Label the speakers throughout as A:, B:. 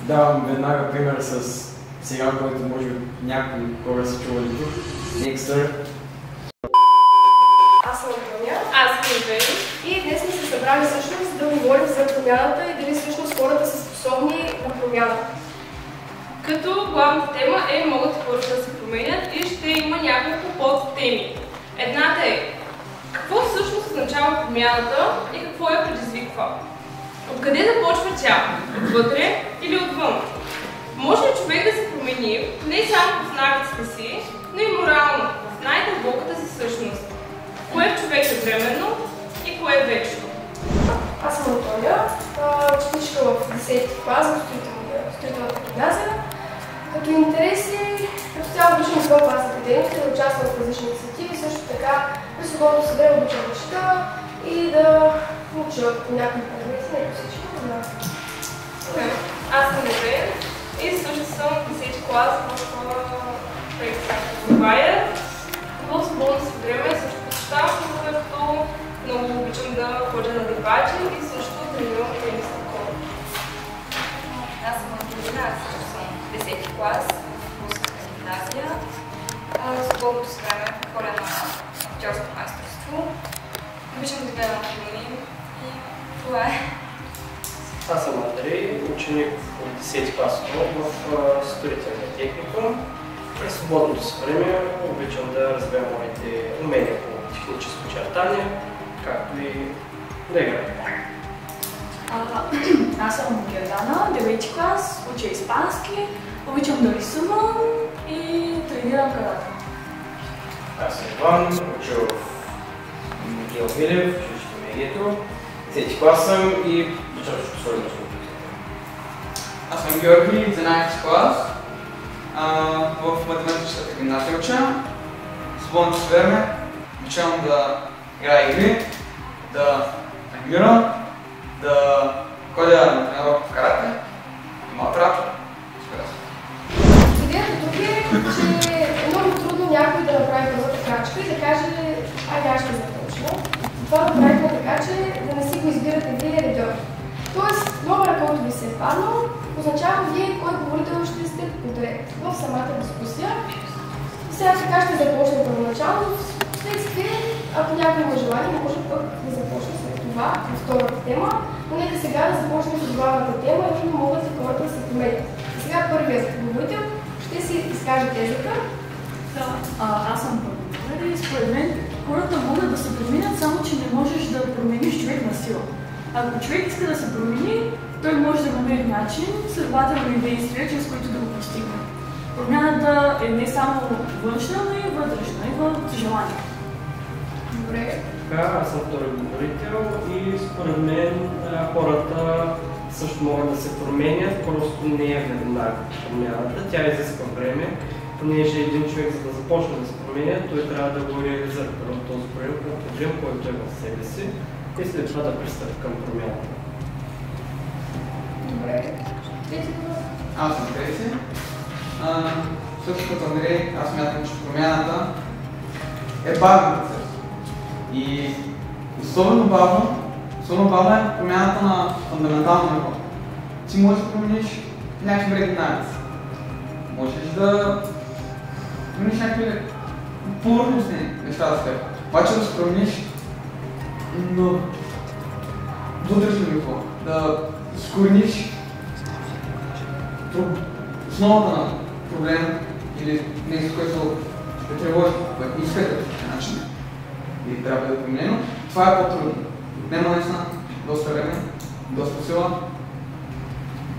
A: Давам веднага пример с сериал, който може би някои хора са чували тук. Dexter.
B: Аз съм Антония.
C: Аз съм Ивели.
B: И днес сме се събрали всъщност да говорим за промяната и дали всъщност хората са способни на промяна.
C: Като главната тема е могат хората да се променят и ще има няколко подтеми. Едната е какво всъщност означава промяната и какво я предизвиква? Откъде започва тя? Отвътре или отвън? Може ли човек да се промени не само в навиците си, но и морално, в най-дълбоката си същност? Кое в човек е временно и кое е вечно?
B: Аз съм Антония, ученичка в 10-ти клас в строителната гимназия. Като интереси, като цяло обичам извънкласните дейности, да участвам в различни инициативи, също така през свободното си време обичам да чета и да уча по някакви предмети, не по всички, да.
C: Аз съм Ивели и също съм в 10-ти клас в България. В свободното си време също посещавам, като много обичам да ходя на дебати и също тренирам тенис на кола.
D: Аз съм Антонина, аз също съм в 10-ти клас в Руската гимназия. В свободното си време ходя на актьорско майсторство. Обичам да гледам филми и това е.
E: Аз съм Андрей, ученик от 10-ти клас в строителния техникум. През свободното си време обичам да развия моите умения по техническо чертание, както и да играя.
F: Аз съм Гердана, 9-ти клас, уча испански, обичам да рисувам и тренирам карате.
G: Аз съм Иван, уча в Михаил Милев, училище Мегето, 10-ти клас съм и обичам да на
H: Аз съм Георги, 12-ти клас, в математическата гимназия уча. В свободното си време обичам да играя игри, да анимирам, да ходя на тренировка по карате и моят приятел.
B: Идеята тук е, че е много трудно някой да направи първата крачка и да каже, айде аз ще започна. Това да правим така, че да не си го избирате вие редовно. Тоест, номера, който ви се е паднал, означава вие кой говорител ще сте подред в самата дискусия. Сега така ще започне първоначално, следствие, ако някой има желание, може пък да започне след това на втората тема, но нека сега да започнем с главната тема, именно могат ли хората да се променят. Сега първият говорител ще си изкаже тезата.
F: Аз съм първоначален и според мен хората могат да се променят, само че не можеш да промениш човек на сила. Ако човек иска да се промени, той може да намери начин, следователно и действия, чрез които да го постигне. Промяната е не само външна, но и вътрешна, и в желание.
B: Добре.
E: Така, аз съм втори говорител и според мен хората също могат да се променят, просто не е веднага промяната. Тя изисква време, понеже един човек, за да започне да се променя, той трябва да го реализира първо този проблем, който е в себе си и след това да пристъпи към промяната.
B: Добре.
H: Аз съм Треси. Също като Андрей, аз смятам, че промяната е бавен процес. И особено бавна е промяната на фундаментално ниво. Ти можеш да промениш някакви вредни навици. Можеш да промениш някакви повърхностни неща за теб. Обаче да се промениш на вътрешно ниво, да изкорениш основата на проблем или нещо, което ще тревожи, което искате по начин и трябва да е променено, това е по-трудно. Нема наистина доста време, доста сила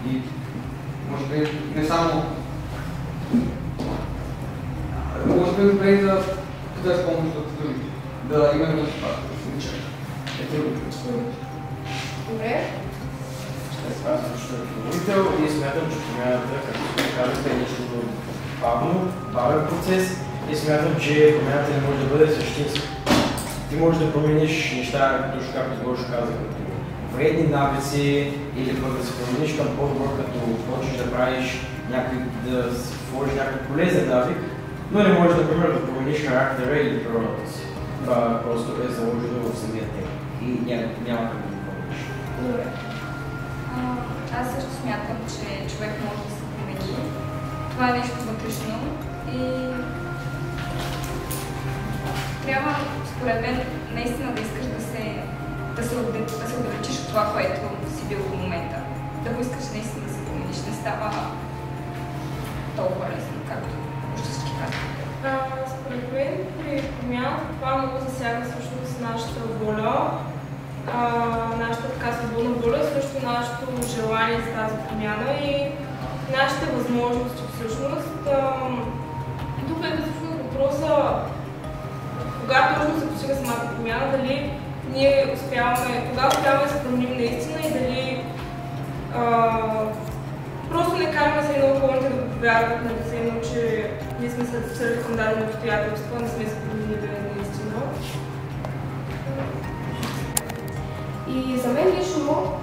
H: и може би не само може би добре и да потърси помощ от други, да има и това, да се уча. Е трудно.
B: Добре.
G: Аз също е говорител и смятам, че промяната, както казахте, е нещо бавен процес и смятам, че промяната не може да бъде същинска. Ти можеш да промениш неща, точно както Гошо каза, като вредни навици или пък да се промениш към по-добро, като почнеш да правиш да си вложиш някакъв полезен навик, но не можеш, например, да промениш характера или природата си. Това просто е заложено в самия теб и няма как да го промениш.
B: Добре.
D: Аз също смятам, че човек това е нещо вътрешно и трябва, според мен, наистина да искаш да се отдалечиш от това, което си бил в момента. Да го искаш наистина да се промениш. Не става толкова лесно, както всички казват.
C: Според мен при промяната това много засяга всъщност нашата воля, нашата така свободна воля, също нашето желание за тази промяна и нашите възможности всъщност. Тук е всъщност въпроса кога точно се постига самата промяна, дали ние успяваме, кога успяваме да се променим наистина и дали просто не караме се едно околните да повярват на десено, че ние сме се към дадени обстоятелства, не сме се променили наистина.
B: И за мен лично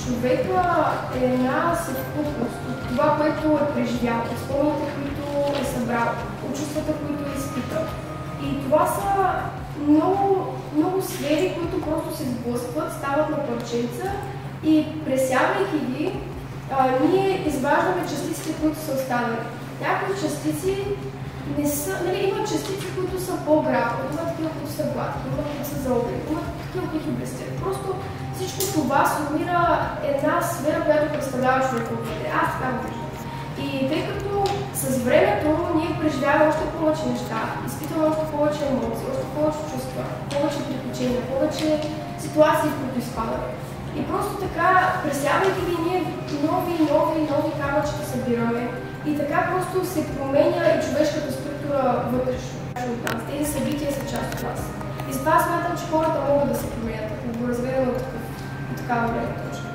B: човека е една съвкупност от това, което е преживял, от спомените, които е събрал, от чувствата, които е изпитал. И това са много сфери, които просто се сблъскват, стават на парченца и пресявайки ги, ние изваждаме частиците, които са останали. Някои частици не са, има частици, които са по-графни, има такива, които са гладки, има които са заобрени, има такива, които блестят. Просто всичко това сформира една сфера, която представлява човека от вътре. Аз така го виждам. И тъй като с времето ние преживяваме още повече неща, изпитваме още повече емоции, още повече чувства, повече приключения, повече ситуации, в които изпадаме. И просто така, пресявайки ги, ние нови камъчета събираме и така просто се променя и човешката структура вътрешно от нас. Тези събития са част от нас. И затова смятам, че хората могат да се променят, ако го разберем от такава време точка.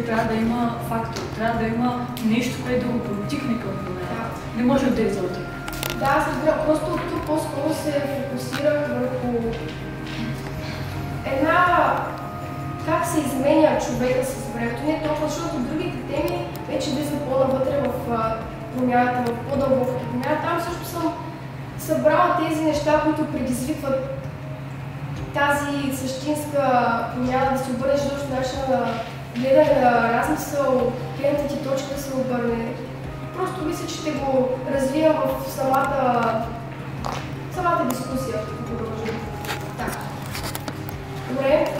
F: Трябва да има фактор, трябва да има нещо, което да го протикне към промяна. Не може да е заутре.
B: Да, аз разбирам. Просто тук по-скоро се фокусирах върху една как се изменя човека с времето. Не толкова, защото другите теми вече влизат по-навътре в промяната, в по-дълбоката промяна. Там също съм събрала тези неща, които предизвикват тази същинска промяна, да се обърнеш до начина на гледане на размисъл, гледната ти точка да се обърне. Просто мисля, че ще го развием в самата дискусия, ако продължим. Так. Добре.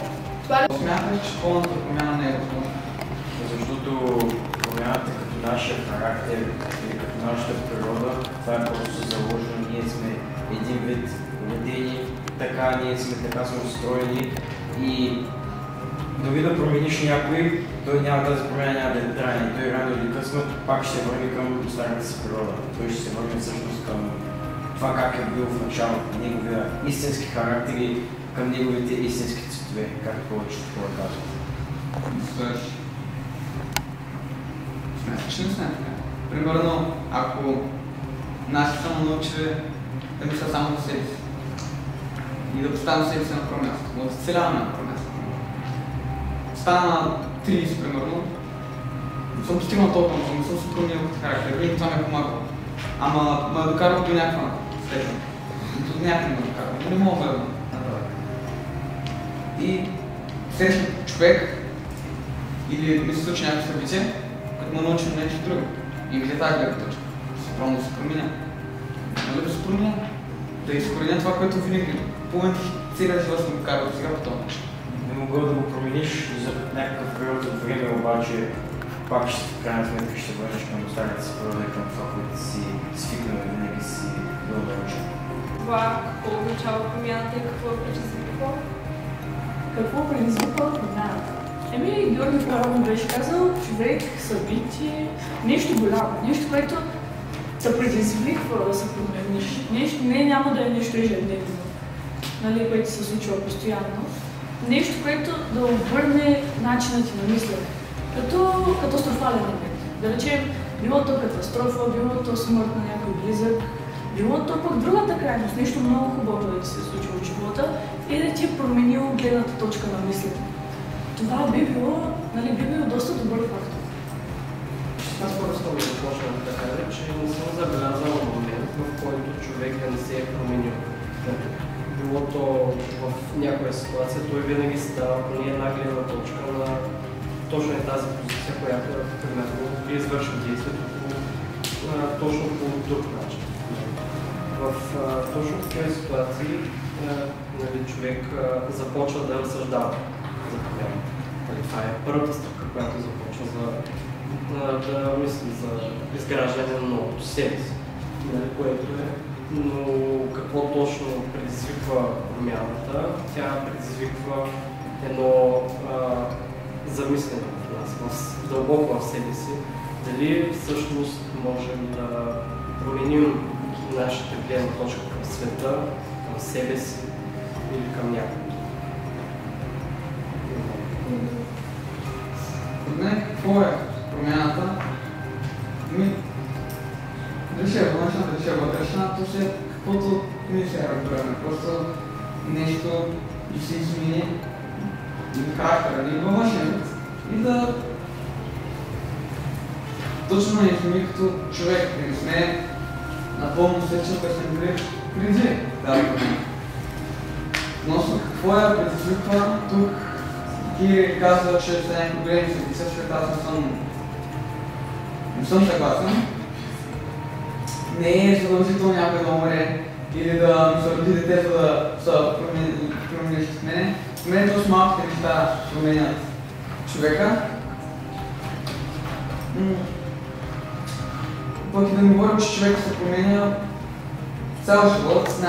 H: Смятам, че пълната промяна не е възможна.
G: Защото промяната като нашия характер или като нашата природа, това е просто заложено. Ние сме един вид родени, така, ние сме така сме устроени и дори да промениш някой, той няма тази промяна, няма да е трайна. Той рано или късно пак ще се върне към старата си природа. Той ще се върне всъщност към това как е бил в началото, неговия истински характер и към неговите истински цветове, както повечето хора казват.
H: Смяташ, че не сме така. Примерно, ако нас са му научили да мисля само за себе си и да поставям себе си на първо място, да се целяваме на първо място. Стана на 30, примерно, съм постигнал толкова, но не съм се променил като характер, винаги това ми е помагало. Ама ме докарва до някаква степен. До някаква ме докарва, но не мога да направя. И срещна човек или ми се случи някакво събитие, като ме научи на нещо друго. И ми е тази гледна точка. Съпробвам да се променя. Нали да се променя? Да изкореня това, което винаги по моменти целият живот съм го карал сега по това нещо.
G: Не мога да го промениш за някакъв период от време, обаче пак ще в крайна сметка ще върнеш към старата си природа и към това, което си свикнал и винаги си бил научен.
C: Това какво означава промяната и какво е предизвиква?
F: Какво предизвиква промяната? Георги правилно беше казал, човек, събитие, нещо голямо, нещо, което се предизвиква да се промениш. Нещо, няма да е нещо ежедневно, нали, което се случва постоянно. Нещо, което да обърне начинът ти на мислене. Като катастрофален момент. Да речем, било то катастрофа, било то смърт на някой близък, било то пък другата крайност, нещо много хубаво да ти се случва в живота и да ти е променило гледната точка на мислене. Това би било доста добър фактор.
E: Аз просто да започна да кажа, че не съм забелязал момент, в който човек да не се е променил. Било то в някоя ситуация, той винаги става поне една гледна точка на точно тази позиция, която примерно извършва действието по точно по друг начин. В точно такива ситуации човек започва да разсъждава за промяна. Това е първата стъпка, която започва да мисли за изграждане на новото себе си, което е. Но какво точно предизвиква промяната? Тя предизвиква едно замислене в нас, дълбоко в себе си, дали всъщност можем да променим нашата гледна точка към света, към себе си или към някого.
H: От мен какво е промяната? Дали ще е външна, дали ще е вътрешна, то ще е каквото ние се разбираме. Просто нещо да се измени или характера, или външен и да точно не измени като човек, да не сме напълно свечен, да сме били преди тази промяна. Относно какво я предизвиква, тук Кири казва, че са някакви големи събития, защото аз не съм съгласен. Не е задължително някой да умре или да ми се роди дете, за да се промениш с мене. В мен точно малките неща променят човека. Пък и да не говорим, че човека се променя цял живот,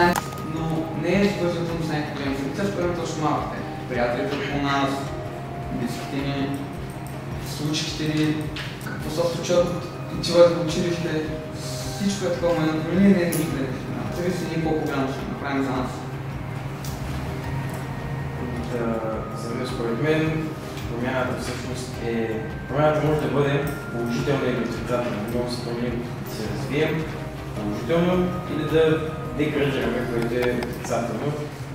H: но не е задължително с някакви големи събития, според точно малките. Приятелите около нас, близките ни, случките ни, какво се случва, отиват в училище. Всичко е такова, но ние не е нужда да решим. Зависи ние колко голямо ще направим за нас.
G: Според мен, промяната всъщност е... Промяната може да бъде положителна или отрицателна. Може да се развием положително или да деградираме, което е отрицателно.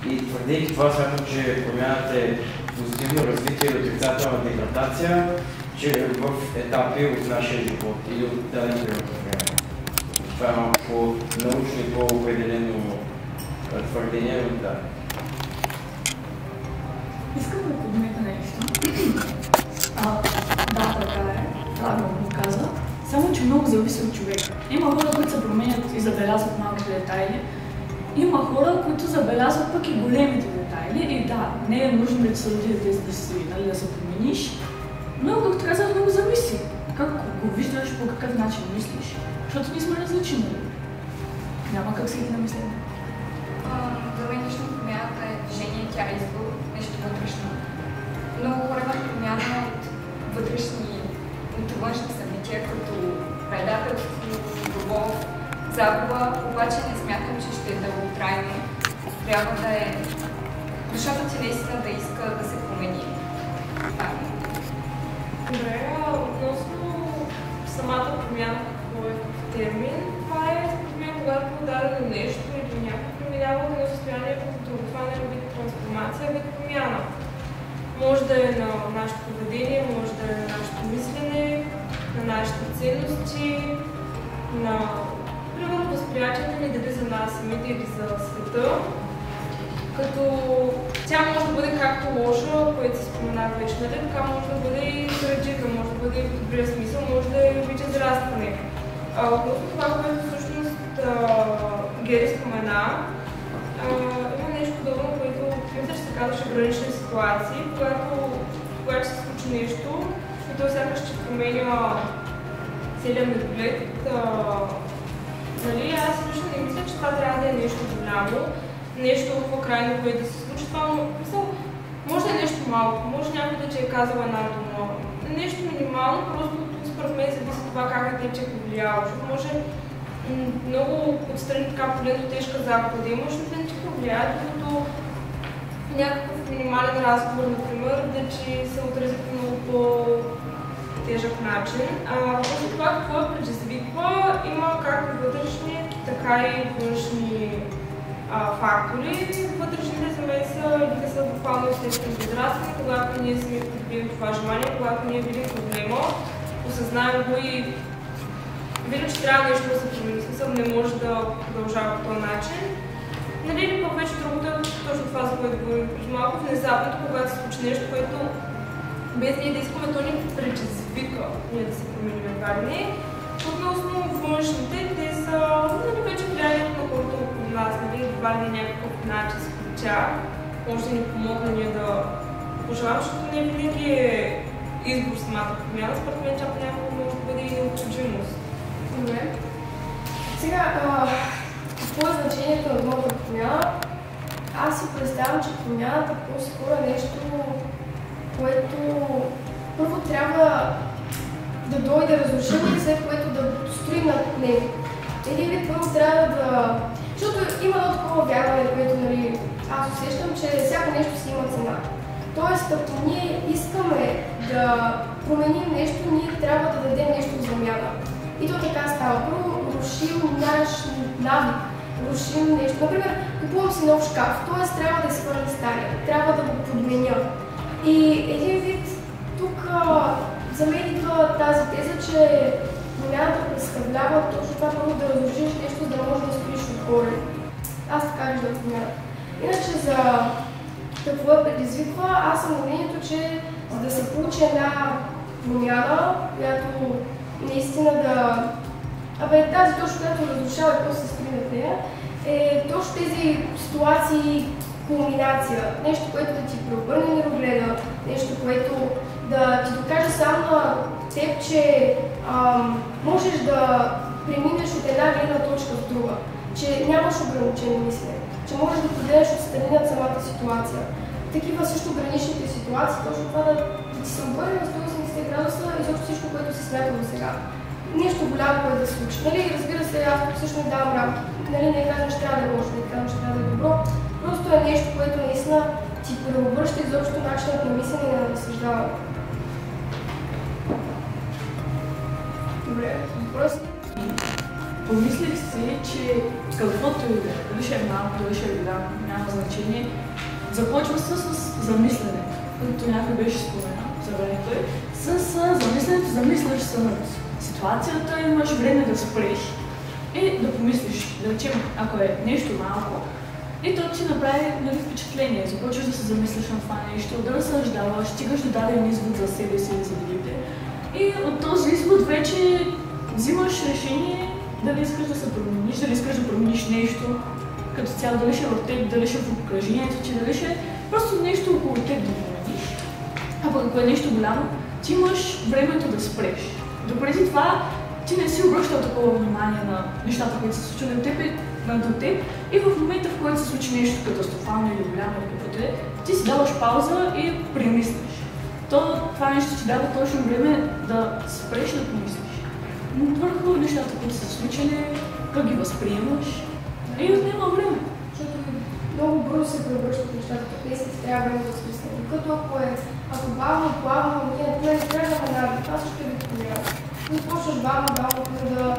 G: И твърдейки това, смятам, че промяната е позитивно развитие или отрицателна деградация, че в етапи от нашия живот или от даден период на време. Това е малко по-научно и по-определено твърдение, но да.
F: Искам да подмета нещо. Да, така е. Правилно го каза. Само, че много зависи от човека. Има хора, които се променят и забелязват малките детайли. Има хора, които забелязват пък и големите детайли. И да, не е нужно да се роди да се промениш. Но, както казах, много зависи. Как го виждаш, по какъв начин мислиш. Защото ние сме различни. Няма как си ги намислим.
D: За мен лично промяната е движение, тя е избор, нещо вътрешно. Много хора имат промяна от вътрешни, от външни събития, като предателство, любов, загуба, обаче не смятам, че ще е дълготрайно. Трябва да е душата ти наистина да иска да се промени.
C: Добре, относно самата промяна, какво е термин, това е според мен, когато е дадено нещо или някой преминава от едно състояние към друго. Това не е вид трансформация, вид промяна. Може да е на нашето поведение, може да е на нашето мислене, на нашите ценности, на примерно възприятията ни дали за нас самите или за света. Като тя може да бъде както лоша, което се споменах вече, нали? Така може да бъде и средика, може да бъде и в добрия смисъл, може да е вид израстване. Относно това, което всъщност Гери спомена, има нещо подобно, което мисля, че се казваше гранични ситуации, когато се случи нещо, и то сякаш ще променя целият ми поглед. Нали, аз лично не мисля, че това трябва да е нещо голямо, нещо толкова крайно, което да се случи. Това може да е нещо малко, може някой да ти е казал една дума. Нещо минимално, просто според мен зависи това как те ти е повлияло. Защото може много отстрани така погледно тежка загуба да имаш, но да ти повлияят, като някакъв минимален разговор, например, да ти се отрази по много по-тежък начин. Просто това какво предизвиква, има както вътрешни, така и външни фактори. Вътрешните за мен са буквално естествено израстване, когато ние сме придобием това желание, когато ние видим проблема, осъзнаем го и видим, че трябва нещо да се промени. Смисъл не може да продължава по този начин. Нали, или пък вече другото е точно това, за което говорим преди малко, внезапно, когато се случи нещо, което без ние да искаме, то ни предизвика ние да се променим едва ли не. Относно външните, те са вече влиянието на хората около нас, едва ли някакъв начин с тях може да ни помогне ние да пожелавам, защото не винаги е избор самата промяна, според мен тя понякога може да бъде и необходимост.
B: Добре. Сега, какво е значението на думата промяна? Аз си представям, че промяната по-скоро е нещо, което първо трябва да дойде разрушено и след което да строим над него. Един вид първо трябва да... Защото има едно такова вярване, което аз усещам, че всяко нещо си има цена. Тоест, ако ние искаме да променим нещо, ние трябва да дадем нещо в замяна. И то така става. Първо рушим наш навик, рушим нещо. Например, купувам си нов шкаф, т.е. трябва да свърля стария, трябва да го подменя. И един вид тук за мен идва тази теза, че промяната представлява точно това, първо да разрушиш нещо, за да можеш да строиш отгоре. Аз така виждам промяната. Иначе за какво я предизвиква, аз съм на мнението, че за да се получи една промяна, която наистина да... тази точно, която разрушава и после се строи над нея, е точно тези ситуации, кулминация, нещо, което да ти преобърне мирогледа, нещо, което да ти докаже само на теб, че можеш да преминеш от една гледна точка в друга, че нямаш ограничено мислене, че можеш да погледнеш отстрани от самата ситуация. Такива също граничните ситуации, точно това да ти се обърне на 180 градуса и защото всичко, което се смята до сега. Нещо голямо, което да се случи. Разбира се, аз също не давам рамки. Не казвам, че трябва да е лошо, не казвам, че трябва да е добро. Просто е нещо, което наистина ти преобръща изобщо начинът на мислене и на разсъждаване. Добре, въпрос?
F: Помислих си, че каквото и да е, дали ще е малко, дали ще е голямо, няма значение, започва с замислене, като някой беше споменал, забравихте, с замисленето, замисляш се над ситуацията, имаш време да спреш и да помислиш, да речем, ако е нещо малко, и то ти направи впечатление, започваш да се замисляш на това нещо, да разсъждаваш, стигаш до даден извод за себе си и за другите. И от този извод вече взимаш решение дали искаш да се промениш, дали искаш да промениш нещо като цяло, дали ще е в теб, дали ще е в обкръжението, че дали ще е просто нещо около теб да промениш. А пък ако е нещо голямо, ти имаш времето да спреш. Допреди това ти не си обръщал такова внимание на нещата, които се случват до теб и в момента, в който се случи нещо катастрофално или голямо или каквото е, ти си даваш пауза и премислиш. Това нещо ти дава точно време да спреш да помислиш. Върху нещата, които са случили, как ги възприемаш и отнема време.
B: Защото много бързо се превръщат нещата, тук не си трябва време да смисля. Докато ако бавно, плавно, ние не трябваме навик, това също е вид промяна. Ти почваш бавно, да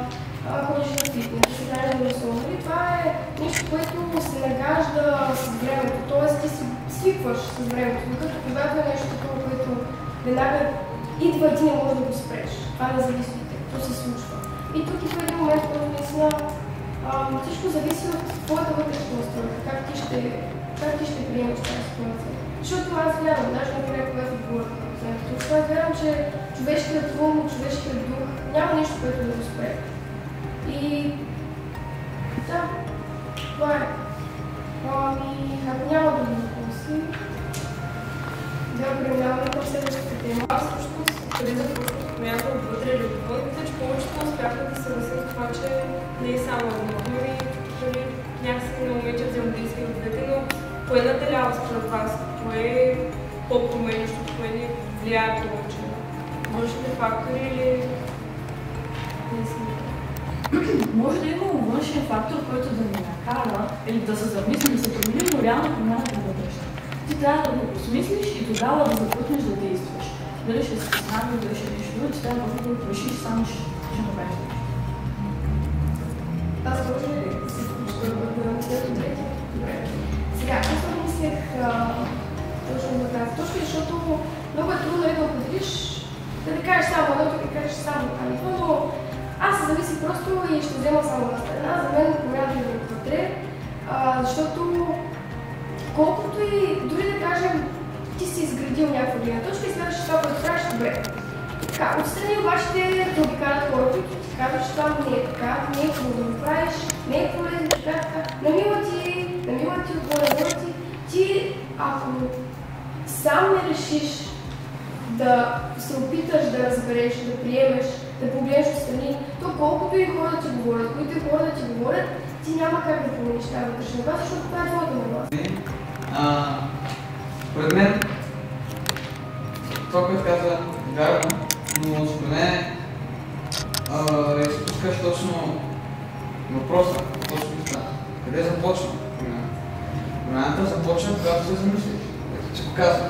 B: ходиш на фитнес, да се храниш да рисуваш. Това е нещо, което се нагажда с времето, т.е. ти си свикваш с времето, докато когато е нещо такова, което веднага идва и ти не можеш да го спреш. Това не зависи от теб, то се случва. И тук и в един момент, който наистина всичко зависи от твоята вътрешна настройка, как ти ще приемеш тази ситуация. Защото аз вярвам, даже например, когато говоря защото аз вярвам, че човешкият ум, човешкият дух няма нещо, което да го спре. И да, това е. Ако няма да го въпроси, да преминаваме към следващата тема.
C: Аз всъщност, преди да почвам промяната отвътре или отвън, мисля, че повечето успяха да се разсъдят това, че не е само едно. Някакси на моменти взаимодействие от двете, но кое наделява според вас? Кое е по-променящото, кое ни влияе повече? Външните фактори или не смисъл?
F: Може да има външен фактор, който да ни накара или да се замисли, да се промени, но реално промяната е вътрешна. Ти трябва да го осмислиш и тогава да започнеш да действаш. Дали ще се съзнаваш, дали ще нещо друго, ти трябва да го решиш, само ще направиш нещо.
B: Аз може ли да се включа да трети? Добре. Сега, аз мислех точно да кажа. Точно защото много е трудно да определиш, да кажеш само едното и да кажеш само това, но аз се зависи просто и ще взема само на страна. За мен промяната е вътре, защото колкото и дори да кажем, ти си изградил някаква гледна точка и смяташ, че това, което правиш, добре. Така, отстрани обаче те обикалят хора, които ти казват, не е хубаво да го правиш, не е полезно, така, намила ти отгоре, ти, ако сам не решиш да се опиташ да разбереш, да приемеш, да погледнеш отстрани, то колкото и хора да ти говорят, които и хора да ти говорят, ти няма как да промениш тази вътрешна глас, защото това е твоята нагласа.
H: Според мен, това, което каза, вярно, но според мен изпускаш точно въпроса, точно това. Къде започва промяната? Промяната започва, когато се замислиш. Ето, че показва.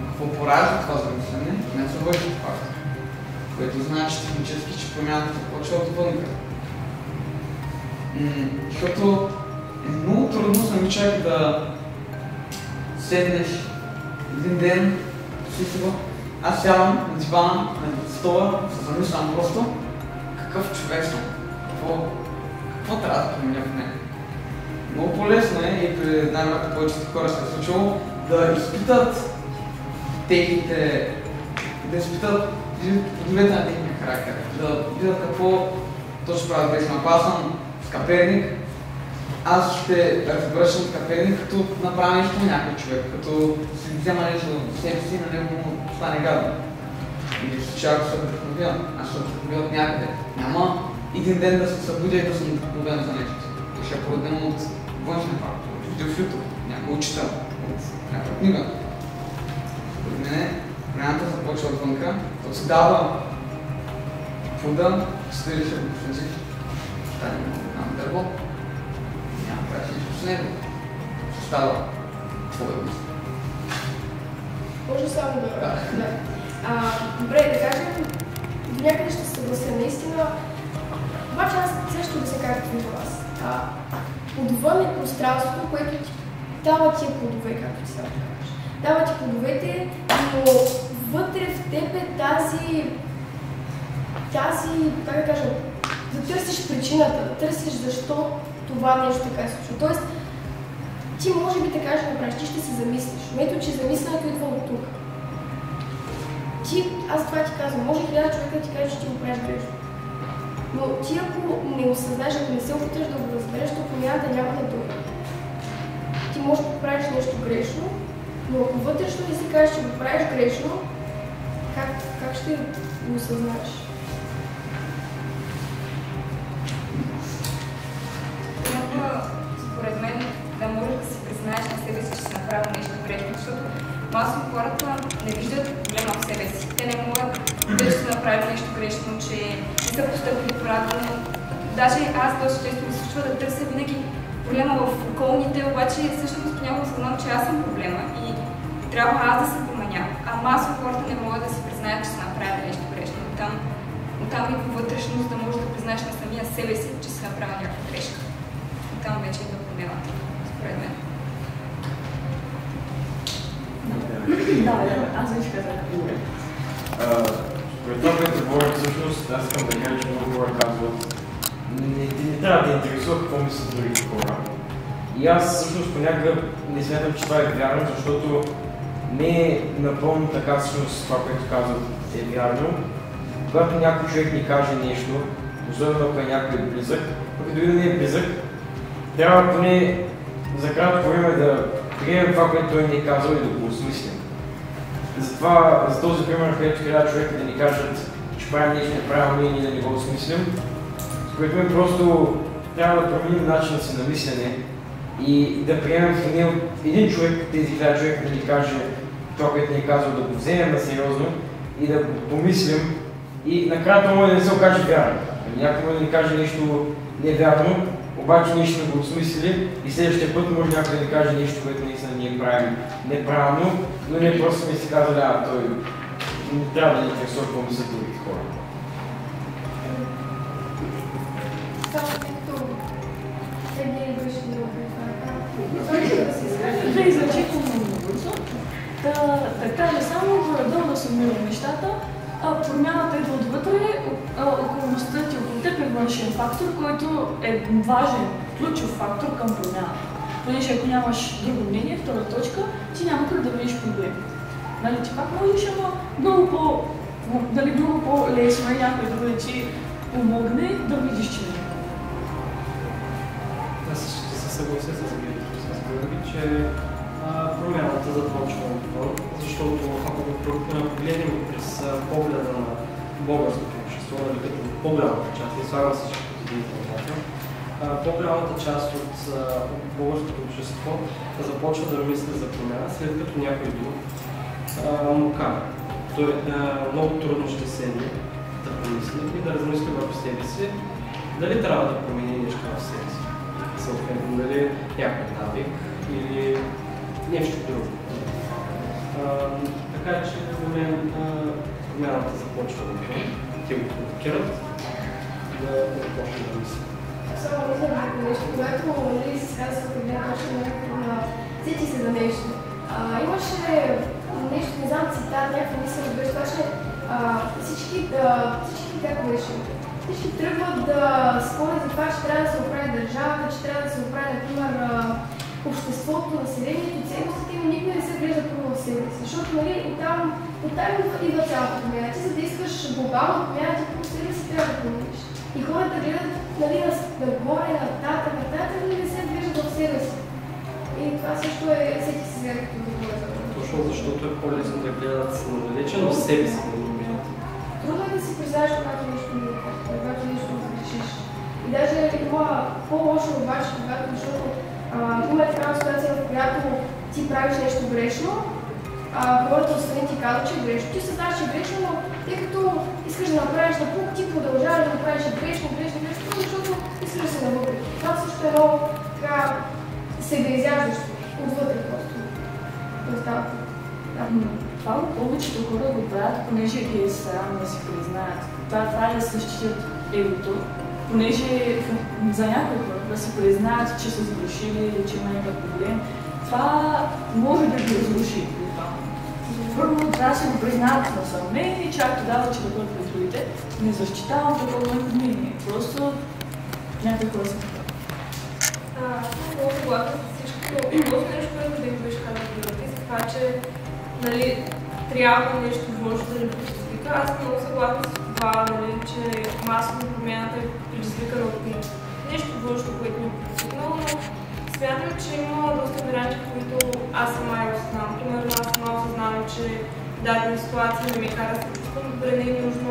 H: Какво поражда това замислене, не са външни факти. Което значи технически, че промяната започва отвънка. Защото е много трудно сами човек да седнеш един ден, си сега, аз сядам на дивана, на стола, се замислям просто какъв човек съм, какво трябва да променя в мен. Много по-лесно е и при най-малко повечето хора се е случило да изпитат техните, да изпитат плодовете на техния характер, да видят какво точно правят грешно. Ако аз съм скъперник, аз ще разбера, че съм скъперник, като направя нещо на някой човек, като си взема нещо от себе си, на него му стане гадно. Или в случая, ако се вдъхновя, аз ще вдъхновя от някъде. Няма един ден да се събудя и да съм вдъхновен за нещо. То ще е породено от външен фактор, от видео в YouTube, някой учител, от някаква книга. Според мен, промяната започва отвънка, като се дава плода, стоиш да го посветиш, стане много дърво. Няма правиш нищо с него. Ще става твоя мисъл.
B: Може само да... Добре, да кажем, до някъде ще се съглася наистина. Обаче аз също да се кажа към вас. Отвън е пространството, което ти дава тия плодове, както ти сега кажеш. Дава ти плодовете, но вътре в теб е тази, как да кажа, да търсиш причината, да търсиш защо това нещо така се случва. Тоест, ти може би така ще направиш, ти ще се замислиш. Но ето, че замисленето идва от тук. Аз това ти казвам, може 1000 човека да ти каже, че ти го правиш грешно. Но ти ако не осъзнаеш, ако не се опиташ да го разбереш, то промяната няма да дойде. Ти можеш да правиш нещо грешно, но ако вътрешно не си кажеш, че го правиш грешно, как ще го осъзнаеш?
D: Според мен, да можеш да си признаеш на себе си, че си направил нещо грешно, защото масово хората не виждат проблема в себе си. Те не могат да са направили нещо грешно, че не са постъпили правилно. Даже аз доста често ми случва да търся винаги проблема в околните, обаче всъщност понякога знам, че аз съм проблема и трябва аз да се променя. А масово хората не могат да си признаят, че са направили нещо грешно. Оттам идва вътрешност да можеш да признаеш на самия себе си, че си направил някаква грешка. Там вече идва проблемата, според мен.
F: Да, аз вече казах.
G: Според това, което говоря, всъщност, аз искам да кажа, че много хора казват, не трябва да интересува какво мислят другите хора. И аз всъщност понякога не смятам, че това е вярно, защото не е напълно така всъщност това, което казват е вярно. Когато някой човек ни каже нещо, особено ако е някой близък, пък дори да не е близък, трябва поне за кратко време да приемем това, което той ни е казал и да го осмислим. Затова, за този пример, където 1000 човека да ни кажат, че правим нещо неправилно и ние да не го осмислим, според мен просто трябва да променим начина си на мислене и да приемем поне от един човек, тези 1000 човека да ни каже това, което ни е казал, да го вземем на сериозно и да го помислим и накрая това може да не се окаже вярно. Някой може да ни каже нещо невярно, обаче ние ще го осмислили и следващия път може някой да ни каже нещо, което наистина ние правим неправилно, но ние просто сме си казали, той не трябва да ни интересува какво мислят другите хора.
F: Да изречете много бързо. Така не само горе-долу да сумирам нещата, промяната идва отвътре, околността ти около теб е външен фактор, който е важен, ключов фактор към промяната. Понеже ако нямаш друго мнение, втора точка, ти няма как да видиш проблеми. Нали, ти пак можеш, ама много по-лесно е някой да ти помогне да видиш, че
E: съглася с Георги, че промяната започва отвън, защото ако го погледнем през погледа на българското общество, нали, като по-голямата част, не слагам се всичко по-голямата част от българското общество започва да мисли за промяна, след като някой друг му кара. Той много трудно ще седне да помисли и да размисли върху себе си, дали трябва да промени нещо в себе си. Съответно, дали някой навик или нещо друго. Така че за мен промяната започва да ми. Те го провокират да започне да мисли.
B: Само мисля нещо, когато се казва от една точка на сети се за нещо. Имаше нещо, не знам, цитат, някаква мисъл, беше това, че всички как беше? Всички тръгват да спорят за това, че трябва да се оправи държавата, че трябва да се оправи, например, обществото, населението, ценностите, но никой не се вглежда първо в себе си. Защото, нали, оттам идва цялата промяна. Ти за да искаш глобална промяна, ти по себе си трябва да промениш. И хората гледат, нали, нагоре, нататък, но не се вглеждат в себе си. И това също е всеки си сега като говоря за това.
E: Точно защото е по-лесно да гледат надалече, но в себе си да не гледат.
B: Трудно е да си признаеш, когато нещо разрешиш. И даже има по-лошо обаче, защото има такава ситуация, в която ти правиш нещо грешно, хората отстрани ти казват, че е грешно. Ти съзнаваш, че е грешно, но тъй като искаш да направиш напук, ти продължаваш да направиш грешно, защото искаш да се навътре. Това също е много така себеизяждащо отвътре просто.
F: Това повечето хора го правят, понеже ги е срам да си признаят. Това е да защитят егото, понеже за някои хора да си признаят, че са сгрешили или че има някакъв проблем, това може да ги разруши. Първо трябва да си го признаят на саме и чак тогава, че да бъдат пред другите. Не защитавам такова мнение, просто някои хора са така.
C: Много съгласна с всичкото. Нещо, което бих беше казал за това, че нали, трябва нещо външно да ни предизвика. Аз съм много съгласна с това, нали, че масово промяната е предизвикана от нещо външно, което ми е предизвикнало, но смятам, че има доста варианти, които аз сама я осъзнавам. Примерно аз сама осъзнавам, че дадена ситуация не ми кара да се чувствам добре, не е нужно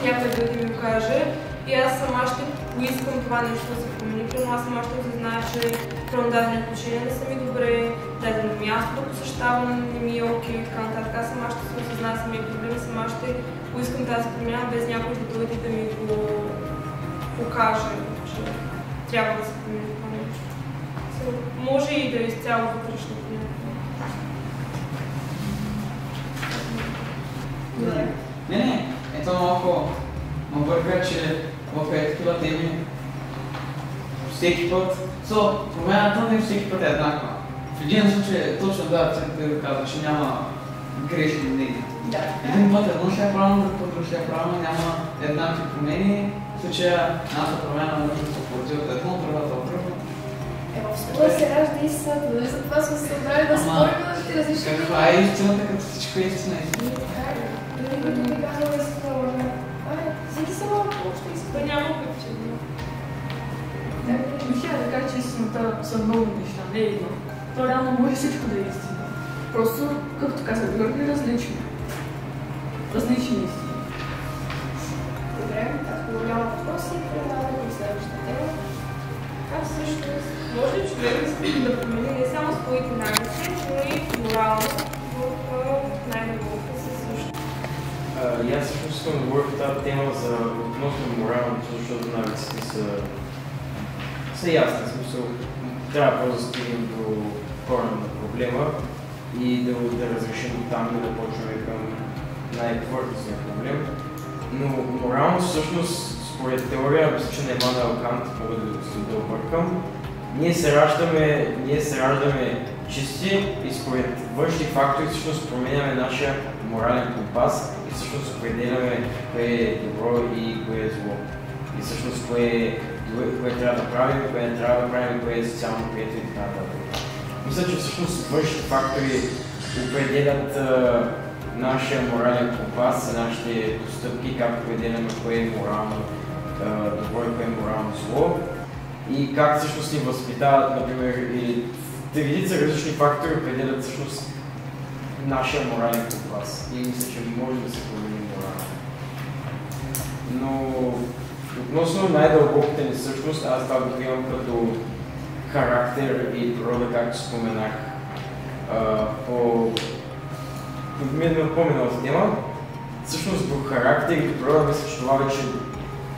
C: някой да ми го каже. И аз сама ще поискам това нещо да се промени. Примерно аз сама ще осъзная, че прямо дадени отношения не са ми добре, дадено място да посещавам не ми е окей, така нататък. Аз сама ще се осъзная самия проблем, сама ще поискам тази промяна, без някой да дойде да ми го покаже, че трябва да се промени това нещо. Може и да е изцяло вътрешно промяна.
H: Не, ето малко бърка, че в такива теми всеки път, промяната не всеки път е еднаква. В един случай точно да казва, че няма грешни мнения.
B: Да.
H: Един път едно ще е правилно, друг път друг ще е правилно, няма еднакви промени. В случая едната промяна може да се породи от едно, другата от друго.
B: В спора се ражда истината, дали за това сме се събрали да спорим, да ще различни.
H: Каква е истината, като всичко е истина?
B: Дали като ти казвам истина, всеки са малко общо истина.
C: Няма пътче.
F: Бих да кажа, че истината са много неща, не е едно. То реално може всичко да е истина. Просто, както казах, Георги, различни. Различни истини.
B: Добре, ако няма въпроси, преминаваме към следващата тема.
C: Аз също може ли човек да промени не само своите навици, но и морално в най-дълбоко се също.
G: И аз също искам да говоря в тази тема за относно моралното, защото навиците са ясни. В смисъл, трябва просто да стигнем до корена на проблема и да разрешим до там, да почваме към най-повърхностния проблем. Но морално всъщност, според теория, мисля, че на Имануел Кант, мога да объркам, ние се раждаме чисти и според външни фактори всъщност променяме нашия морален компас и всъщност определяме кое е добро и кое е зло. И всъщност кое трябва да правим, кое не трябва да правим, кое е социално прието и така нататък. Мисля, че всъщност външните фактори определят нашия морален компас и нашите постъпки, как определяме кое е морално добро и кое е морално зло. и как всъщност ни възпитават, например, или редица различни фактори определят всъщност нашия морален компас. И мисля, че може да се промени морал. Но относно най-дълбоката ни същност, аз това го приемам като характер и природа, както споменах по по-миналата тема. Всъщност до характер и до природа мисля, че това вече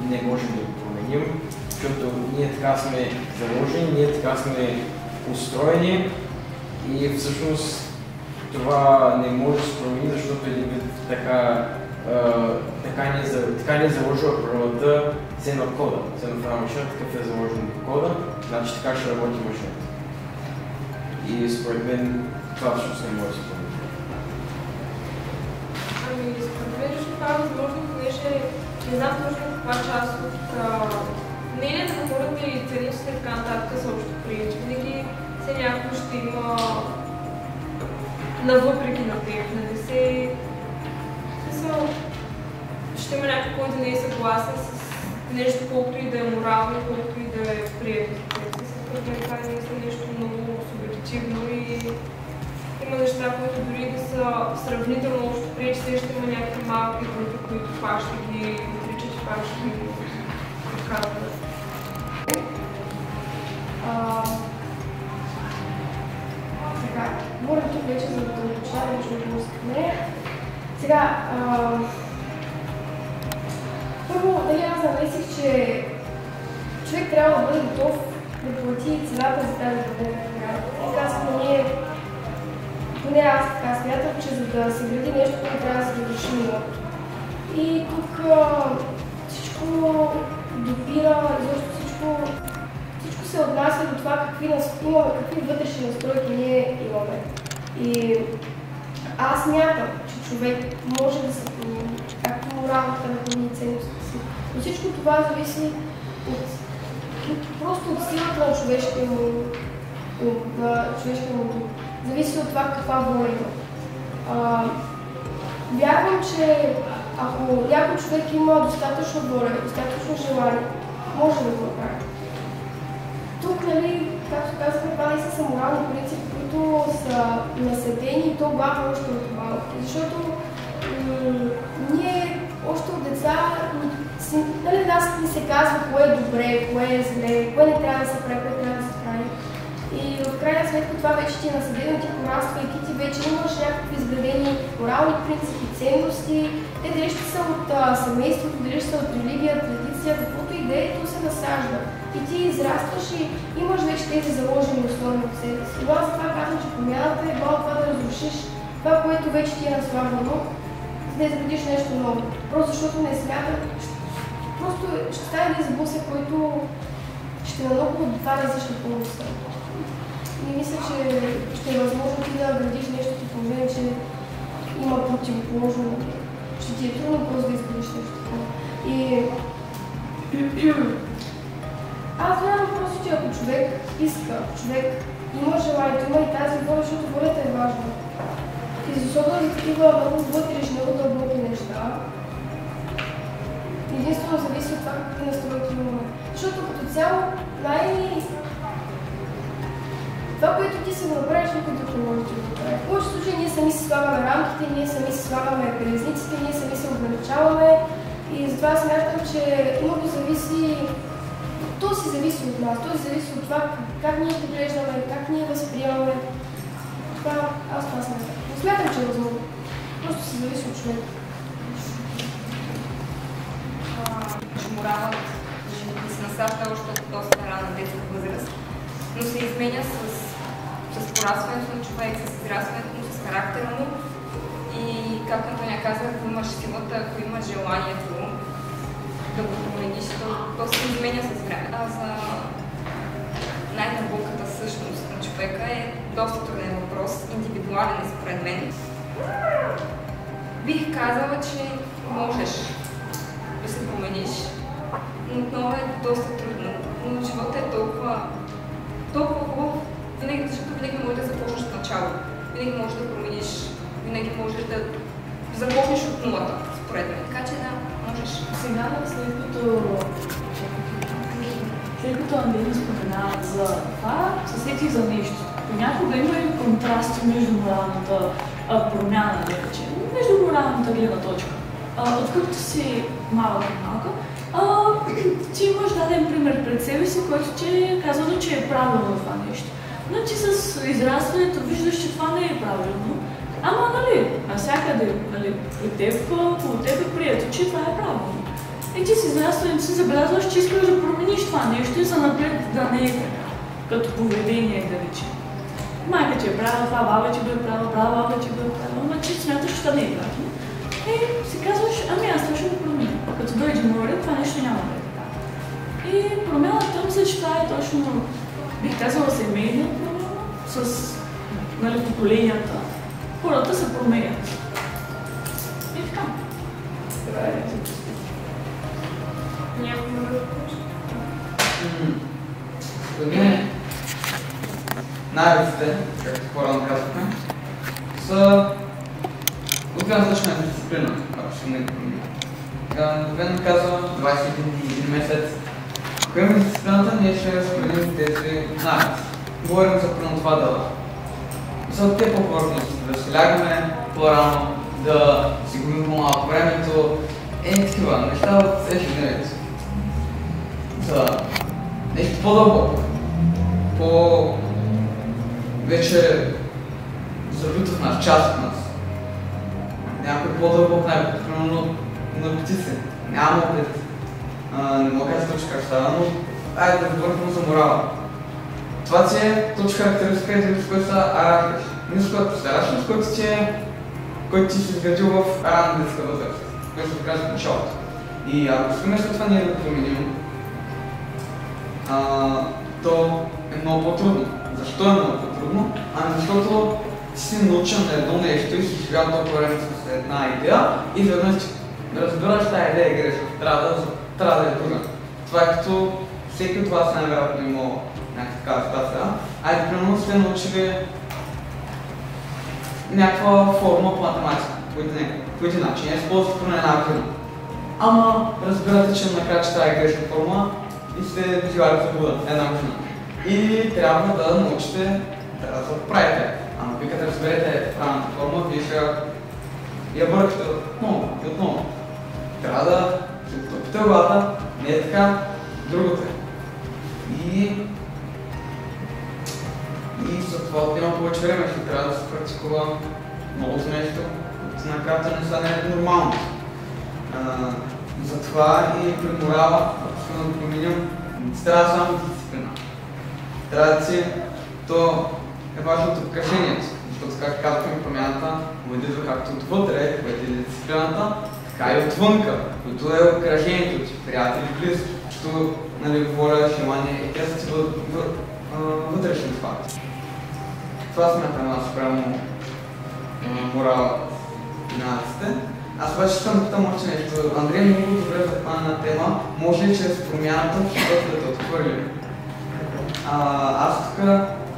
G: не можем да го променим, защото ние така сме заложени, ние така сме устроени и всъщност това не може да се промени, защото един вид така ни е заложила природата, все на кода, все на една машина, такъв е заложен до кода, значи така ще работи машината. И според мен това всъщност не може да се промени.
C: Ами, според мен ще това е възможно, понеже не знам точно каква част от мнението на хората и ценностите и така нататък са общо приети. Винаги все някой ще има навъпреки на теб, нали се... Ще има някой, който не е съгласен с нещо, колкото и да е морално, колкото и да е прието. Според мен това е нещо много субективно и има неща, които дори да са сравнително общо приети, ще има някакви малки групи, които пак ще ги отричат и пак ще ги показват.
B: Така, говоря тук вече за дълбочина, нещо не. Сега, първо, дали аз замислих, че човек трябва да бъде готов да плати цената за тази година. И казваме, ние, поне аз така смятам, че за да се гради нещо, което трябва да се разреши много. И тук всичко допира, защото всичко се отнася до това какви вътрешни настройки ние имаме. И аз смятам, че човек може да се промени, както моралната на ценностите си. Но всичко това зависи просто от силата на човешкия му ум. Зависи от това каква воля има. Вярвам, че ако някой човек има достатъчно воля, достатъчно желание, може да го направи. Тук, нали, както казахме, това не са морални принципи, които са наследени и то бавно още от малки. Защото ние още от деца, нали, нас ни се казва кое е добре, кое е зле, кое не трябва да се прави, кое трябва да се прави. И в крайна сметка това вече ти е наследено, ти пораствайки, ти вече имаш някакви изградени морални принципи, ценности. Те дали ще са от семейството, дали ще са от религия, традиция, каквото и да е, то се насажда. И ти израстваш и имаш вече тези заложени основи от себе си. И аз това казвам, че промяната е била това да разрушиш това, което вече ти е наслагвано, за да изградиш нещо ново. Просто защото не смятам, просто ще стане един сблъсък, който ще е много от два различни полуса. И мисля, че ще е възможно ти да градиш нещо по положение, че има противоположно. Ще ти е трудно просто да изградиш нещо такова. И аз вярвам просто, че ако човек иска, човек има желанието, има и тази воля, защото волята е важна. И защото и такива много вътрешни, много дълбоки неща, единствено зависи от това какви настройки имаме. Защото като цяло това, което ти се го направиш, никой друг не може да го направи. В повечето случаи ние сами си слагаме рамките, ние сами си слагаме белезниците, ние сами се ограничаваме и затова смятам, че много зависи. То си зависи от нас, то си зависи от това как ние поглеждаме, как ние възприемаме. Аз това смятам. Не смятам, че е възможно. Просто си зависи от човек.
D: Че моралът се насажда още от доста ранна детска възраст, но се изменя с порастването на човек, с израстването му, с характера му и, както Антония каза, ако имаш силата, ако имаш желанието да го промениш, то се изменя с време. А за най-дълбоката същност на човека е доста труден въпрос, индивидуален е според мен. Бих казала, че можеш да се промениш, но отново е доста трудно. Но животът е толкова хубав, защото винаги можеш да започнеш от начало. Винаги можеш да промениш, винаги можеш да започнеш от нулата, според мен. Така че да, можеш.
F: Сега, след като Андрей за това се сетих за нещо. Понякога има и контрасти между моралната промяна, да речем, между моралната гледна точка. Откакто си малка, ти имаш даден пример пред себе си, който ти е казано, че е правилно това нещо. Но ти с израстването виждаш, че това не е правилно. Ама, нали, навсякъде, нали, при теб, около теб е прието, че това е правилно. И ти с израстването си забелязваш, че искаш да промениш това нещо и за напред да не е така, като поведение, да речем. Майка ти е правила това, баба ти го е правила, баба ти го е правила, но ти смяташ, че това не е правилно. И си казваш, ами аз това ще го променя. Като дойде море, това нещо няма да е така. И промяната, мисля, че това е точно, бих казала, семейна промяна, с, нали, поколенията. Хората се променят. И така. Това е.
C: Някой ме въпрос?
H: За мен навиците, както по-рано казахме, са от гледна точка на дисциплина, ако ще не промени. Обикновено казвам 21 месец. Ако имаме дисциплината, ние ще разпределим тези навици. Говорим за това за те по-повърхностни, да си лягаме по-рано, да си губим по-малко времето, такива неща от ежедневието. За нещо по-дълбоко, вече забито в нас, част от нас. Някой по-дълбок най-бит, примерно наркотици. Няма опит, не мога да кажа точно как става, но айде да говорим за морала. Това ти е точно характеристика и с който са арахиш. Не с който постараш, но с който ти си изградил в ранна детска възраст, който се казва в началото. И ако искаме след това ние да го променим, то е много по-трудно. Защо е много по-трудно? Защото ти си научен на едно нещо и си живял толкова време с една идея и веднъж разбираш, че тази идея е грешна. Трябва да е друга. Това е като всеки от вас най-вероятно имал някаква такава ситуация. Айде, примерно сте научили някаква форма по математика, по един начин, използвате на една година. Ама разбирате, че накрая че тази е грешна форма и сте доживали за года една година. И трябва да научите да се отправите. Ама вие като разберете правилната форма, вие ще я бъркате отново и отново. Трябва да се отопите главата, не е така, другото е. И за това има повече време, ще трябва да се практикува новото нещо, накрая не стане нормално. Затова и при морала, ако ще да променим, трябва само дисциплина. Трябва да си, то е важното покажението, защото как казваме промяната, уведи както отвътре, което е дисциплината, така и отвънка, което е окръжението ти, приятели, близки, защото, нали, воля, желание и те са ти вътрешни факти. Това смятам аз спрямо морала и наците. Аз обаче съм питам още нещо. Андрей много добре захвана на тема, може ли чрез промяната защото да те отхвърли? Аз тук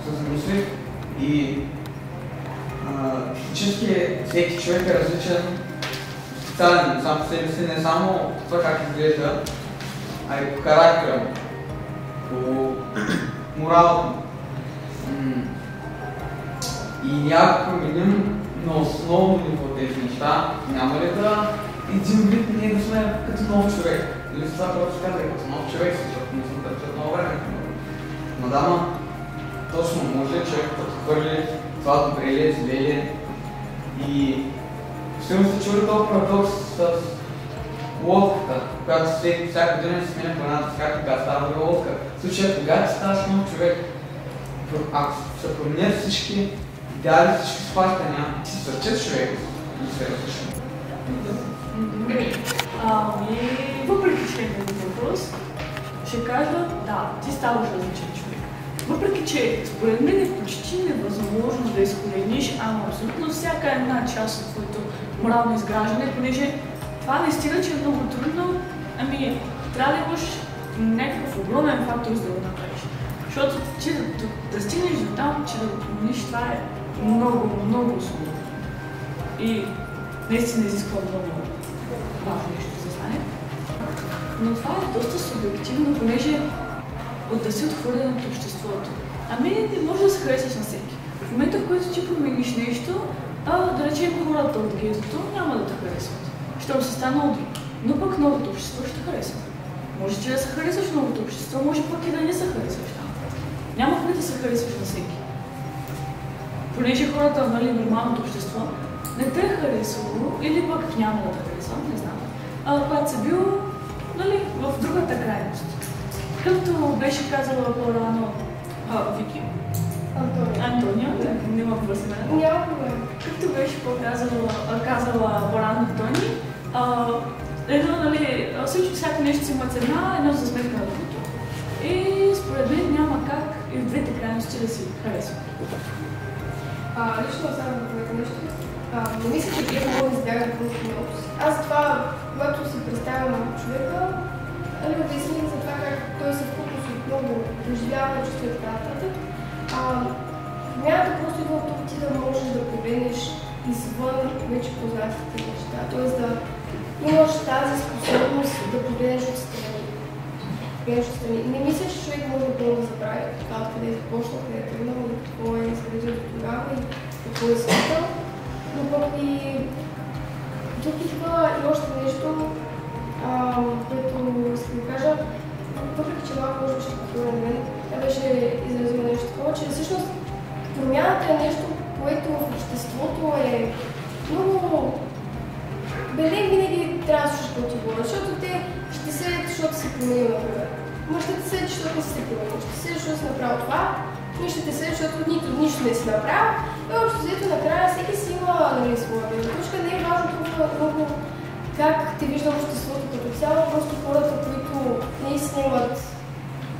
H: се замислих и физически всеки човек е различен, специален сам по себе си, не само това как изглежда, а и по характера, по моралът. И ако променим на основно ниво тези неща, няма ли да един вид ние да сме като нов човек? Или с това, което се казва, като нов човек, защото не съм търпят много време. Мадама, точно може ли човек да отхвърли това добре ли, зле ли? И сигурно сте чули този парадокс с лодката, която всяка година се сменя планата, всяка става друга лодка. В случая, когато ставаш нов човек, ако се променят всички идеали, всички схващания, ти се сърчат човек и се различен.
F: Въпреки че е въпрос, ще кажа, да, ти ставаш различен човек. Въпреки че според мен е почти невъзможно да изкорениш, абсолютно всяка една част от твоето морално изграждане, понеже това наистина, че е много трудно, трябва да имаш някакъв огромен фактор, за да го направиш. Защото ти да стигнеш до там, че да го промениш, това е много, много сложно. И наистина изисква много важно нещо да стане. Но това е доста субективно, понеже да си отхвърлен от обществото. Ами не може да се харесаш на всеки. В момента, в който ти промениш нещо, да речем хората от гетото няма да те харесват. Щом си станал друг. Но пък новото общество ще харесва. Може ти да се харесваш в новото общество, може пък и да не се харесваш там. Няма как да се харесваш на всеки. Понеже хората в нормалното общество не те е харесало или пък няма да те харесва, не знам. Когато си бил в другата крайност. Както беше казала по-рано Вики. Антония, няма въпроси.
B: Няма проблем.
F: Както беше казала по-рано Тони, всичко всяко нещо си има цена, едно за сметка на другото. И според мен няма как и в двете крайности да си харесва.
B: Лично само да кажа нещо. Не мисля, че вие могат да избягат просто много. Аз това, когато си представям на човека, обясних за това как той се вкупност от много преживяване, чувства и така нататък. Промяната просто идва от тук ти да можеш да погледнеш извън вече познатите неща. Тоест да имаш тази способност да погледнеш отстрани. Не мисля, че човек може да забрави това, къде е започнал, къде е тръгнал, и какво е изградил до тогава и какво е смисъл. Но пък и тук идва и още нещо, което искам да кажа. Въпреки че малко може ще повторя на мен, тя беше изразила нещо такова, че всъщност промяната е нещо, което в обществото е много... Не винаги трябва да слушаш противоположно, защото те ще седят, защото си променил, например. Ма ще те седят, защото не си се променил, ще седят, защото си направил това, и ще те седят, защото нищо не си направил. И общо взето накрая всеки си има своя гледна точка. Не е важно толкова много как те вижда обществото като цяло, просто хората, които наистина имат,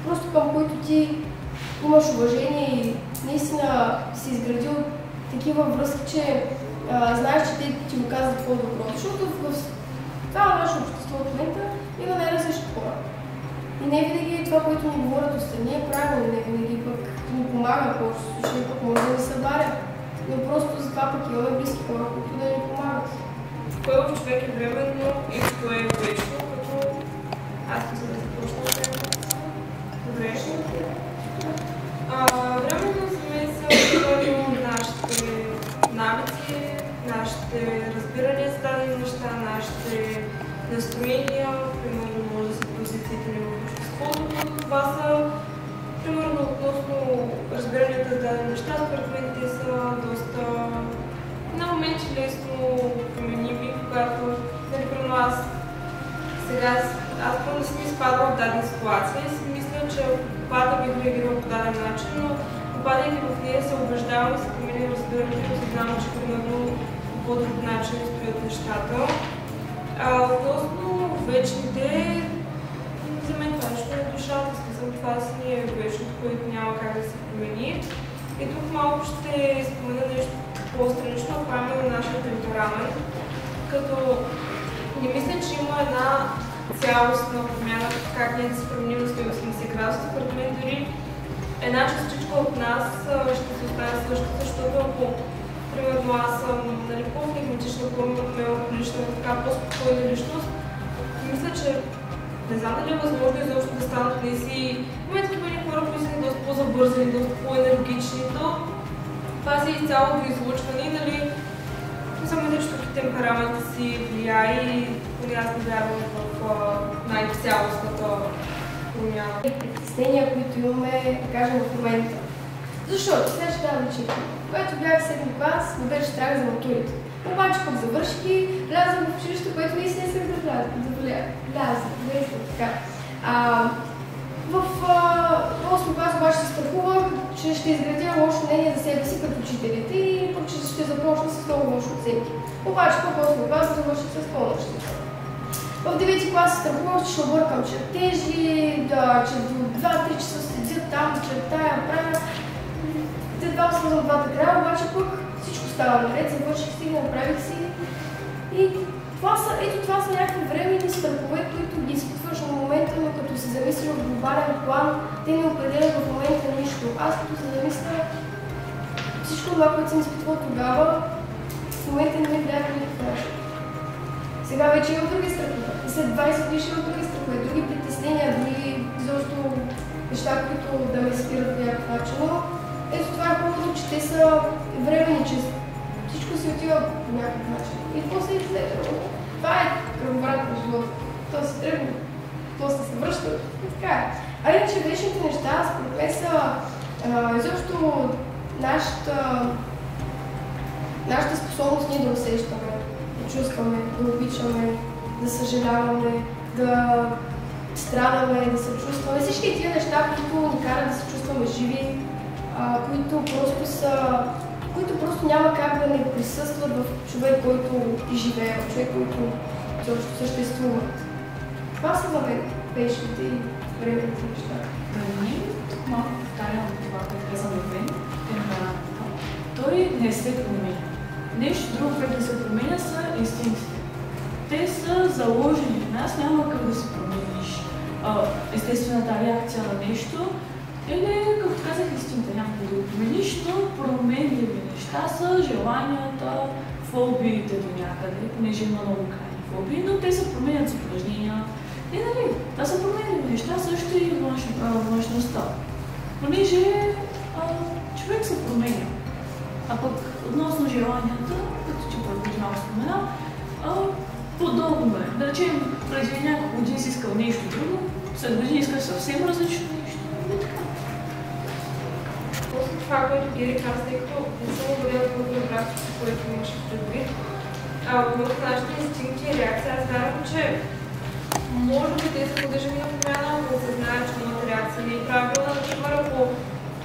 B: просто към които ти имаш уважение и наистина си изградил такива връзки, че знаеш, че те ти го казват по-добро. Защото в това наше общество в момента има най-различни хора. И не винаги това, което ни говорят отстрани е правилно, не винаги пък ни помага повече, защото пък може да ни събаря. Но просто за това пък имаме близки хора, които да ни помагат.
C: Кое в човек е временно и кое е вечно, като аз не съм да започна добре. Временно за мен са нашите навици, нашите разбирания за дадени неща, нашите настроения, примерно може да са позициите ни в обществото. Това са, примерно, относно разбиранията за дадени неща, според мен те са доста на моменти лесно променими, когато, примерно аз първо си изпадала в дадена ситуация и си мисля, че попада бих реагирала по даден начин, но попадайки в нея се убеждавам и се променя разбирането и знам, че примерно по по-друг начин стоят нещата. Относно вечните, за мен това нещо е душата, това си не е вечното, което няма как да се промени. И тук малко ще спомена нещо по-странично, ако имаме на нашия темперамент, като не мисля, че има една цялостна промяна, как ние да се променим на 180 градуса. Според мен дори една частичка от нас ще се остане същата, защото ако, примерно, аз съм по-флегматична, по-меланхолична, така по-спокойна личност, мисля, че не знам дали е възможно изобщо да станат тези има такива хора, които са доста по-забързани, доста по-енергични, то това си изцяло до излучване, нали, само че тук темперамента си влияе и поне аз не вярвам в най-цялостната промяна.
B: Притеснения, които имаме, да кажем, в момента. Защото сега ще дам личен. Когато бях в 7 клас, ме беше страх за матурите. Обаче пък завърших и влязам в училище, което наистина исках да вляза. Наистина така. В 8 клас обаче се страхувах, че ще изградя лошо мнение за себе си пред учителите и пък ще започна с много лоши оценки. Обаче пък 8 клас завърших с пълнощи. В 9 клас се страхувах, че ще объркам чертежи, че до 2-3 часа седя там, чертая, правя. Едва свързвам двата края, обаче пък всичко става наред, завърших си, направих си. И това са някакви временни страхове, които ги изпитваш на момента, но като се замисля в глобален план, те не определят в момента нищо. Аз като се замисля, всичко това, което съм изпитвала тогава, в момента не ме влияе по никакъв начин. Сега вече имам други страхове. И след 20 години имам други страхове, други притеснения, други изобщо неща, неща, които да ме спират по някакъв начин, но ето това е хубаво, че те са времени, че всичко си отива по някакъв начин. И после и след това е кръговрат на живота. То се тръгва, то се връща и така е. А иначе вечните неща, според мен са изобщо нашата способност ние да усещаме, да чувстваме, да обичаме, да съжаляваме, да страдаме, да се чувстваме. Всички тия неща, които ни карат да се чувстваме живи, които просто няма как да не присъстват в човек, който живее, в човек, който също съществува. Това са за мен пешните и времените неща.
F: Тук малко повтарям това, което казвам на Вен, темперамента. Той не се променя. Нещо друго, което не се променя, са инстинктите. Те са заложени в нас, няма как да се промениш естествената реакция на нещо. Или, както казах, инстинкта няма да го промениш, но променливи неща са желанията, фобиите до някъде, понеже има много крайни фобии, но те се променят с упражнения. И нали, това са променливи неща, също и външността. Понеже човек се променя. А пък относно желанията, като че преди малко спомена, подобно е. Да речем, преди няколко години си искал нещо друго, след години искаш съвсем различно нещо и така.
C: После това, което Гери каза, тъй като не съм уверена много добра, което имаше предвид, относно нашите инстинкти и реакции, аз вярвам, че може би те са поддържани на промяна, да се знаят, че имат реакция не е правилна. Например, ако,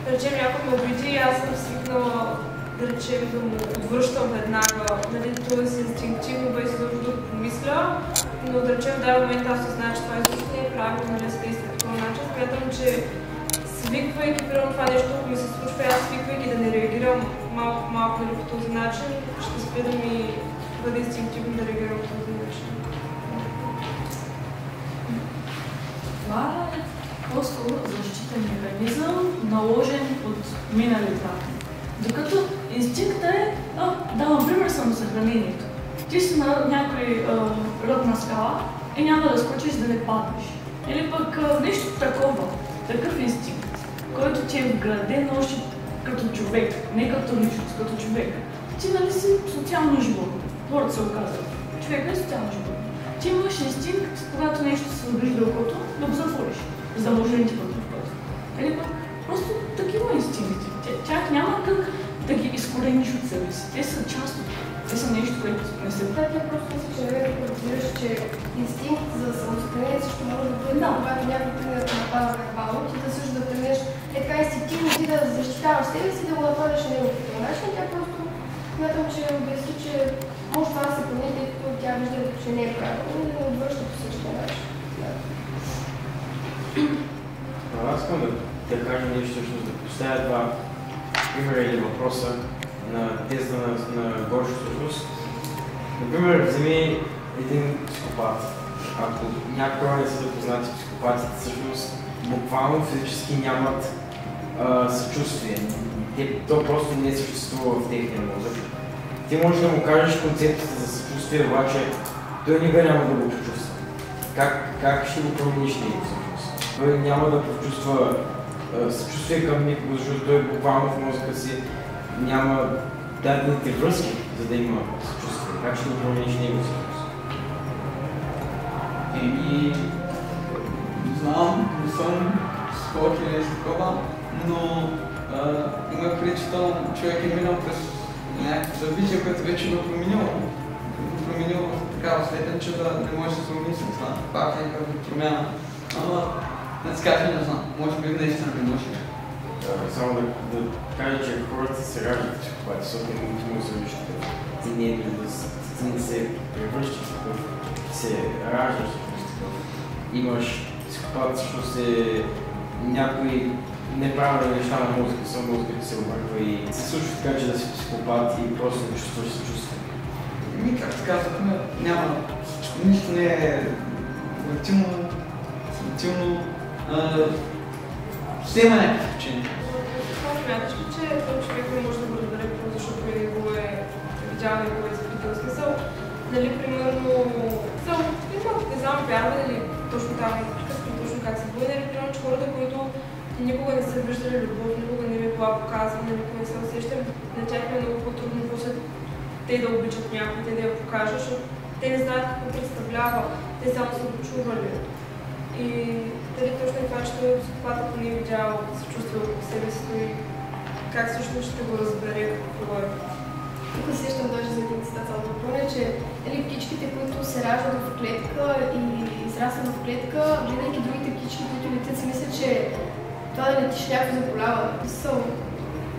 C: да речем, някой ме обиди и аз съм свикнала, да речем, да му отвръщам веднага, нали, т.е. инстинктивно без да го помисля, но да речем, в даден момент аз се знае, че това изобщо не е правилно, нали, се действа по този начин. Смятам, че свиквайки, примерно това нещо, ако ми се случва, аз свиквайки да не реагирам малко или по този начин, ще спре да ми бъде инстинктивно да реагирам по този начин.
F: Това е по-скоро защитен механизъм, наложен от минали практики. Докато инстинктът е, давам пример самосъхранението. Ти си на някой ръбна скала и няма да скочиш да не паднеш. Или пък нещо такова, такъв инстинкт, който ти е вграден още като човек, не като личност, като човек. Ти нали си социално животно. Хората се оказват. Човек е социално животно. Ти имаш инстинкт, когато нещо се наближи до окото, да го затвориш, за да може да не ти пътне в път. Или пък просто такива инстинкти. Тях няма как да ги изкорениш от себе си. Те са част от това. Те са нещо, което не се прави.
B: Тя просто мисля, че не разбираш, че инстинкт за самосъхранение също може да бъде, когато някой тръгне да напада вербално, ти да също да тръгнеш така инстинктивно ти да защитаваш себе си, да го нападаш на него по този начин. Тя просто смятам, че обясни, че може това да се промени, тъй като тя вижда, че не е правилно и да не отвръща по същия начин.
A: Аз искам да кажа нещо, всъщност да поставя два примера или въпроса на теза на Гошо всъщност. Например, вземи един психопат. Ако някои хора не са запознати с психопатите, всъщност буквално физически нямат съчувствие. То просто не съществува в техния мозък. Ти можеш да му кажеш концепцията за съчувствие, обаче той никога няма да го почувства. Как ще го промениш него всъщност? Той няма да почувства съчувствие към никого, защото той буквално в мозъка си няма дадените връзки, за да има съчувствие. Как ще го промениш него всъщност?
H: Знам, не съм психолог или нещо такова, но има преди, че човек е минал през някакво събитие, което вече го променило в такава степен, че да не може да се сравни с това. Пак е някаква промяна. Ама не скажа, не знам, може би наистина не може.
A: Само да кажа, че хората се раждат психопати, защото не му се вижда. Ти не се превръщаш такъв, се раждаш такъв. Имаш психопат, всъщност е някои неправилни неща на мозъка, само мозъкът се обърква и се случва така, че да си психопат и просто не чувстваш съчувствие.
H: Както казахме, няма, нищо не е колективно, все има някакви причини.
C: Смяташ ли, че човек не може да го разбере, защото или го е видял и го е изпитал смисъл? Дали, примерно, не знам, вярва ли точно там, точно как се бъде, или примерно, че хората, които никога не са виждали любов, никога не ми била показвана, никога не се усещам. На тях е много по-трудно после те да обичат някой, те да я покажат, защото те не знаят какво представлява, те само са го чували. И дали точно това, че той психопат, ако не е видял, се чувства от себе си и как всъщност ще го разбере какво е.
B: Тук се сещам даже за един цитат, само да допълня, че птичките, които се раждат в клетка и израстват в клетка, гледайки другите птички, които летят, си мислят, че това да летиш някакво заболява.